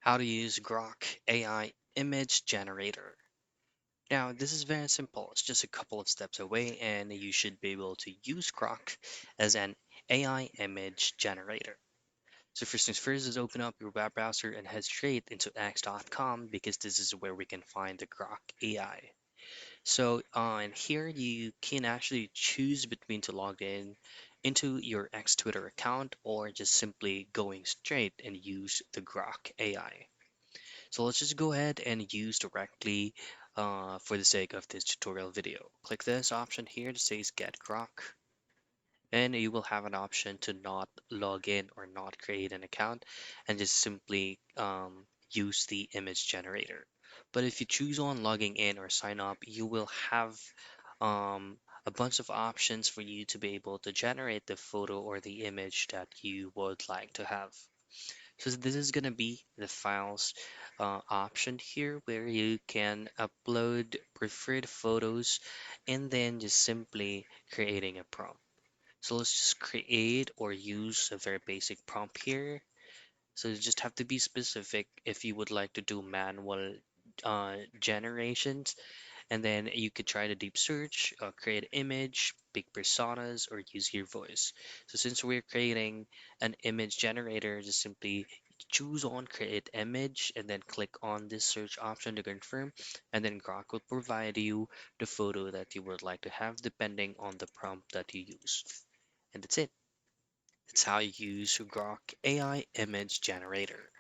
How to use Grok AI image generator. Now, this is very simple. It's just a couple of steps away, and you should be able to use Grok as an AI image generator. So first things first is open up your web browser and head straight into x.com because this is where we can find the Grok AI. So in here you can actually choose between to log in into your X Twitter account or just simply going straight and use the Grok AI. So let's just go ahead and use directly for the sake of this tutorial video. Click this option here that says Get Grok, and you will have an option to not log in or not create an account and just simply use the image generator. But if you choose on logging in or sign up, you will have a bunch of options for you to be able to generate the photo or the image that you would like to have. So this is gonna be the files option here where you can upload preferred photos and then just simply creating a prompt. So let's just create or use a very basic prompt here. So you just have to be specific if you would like to do manual generations, and then you could try to deep search, create image, pick personas, or use your voice. So since we're creating an image generator, just simply choose on create image and then click on this search option to confirm, and then Grok will provide you the photo that you would like to have depending on the prompt that you use. And that's it. That's how you use Grok AI image generator.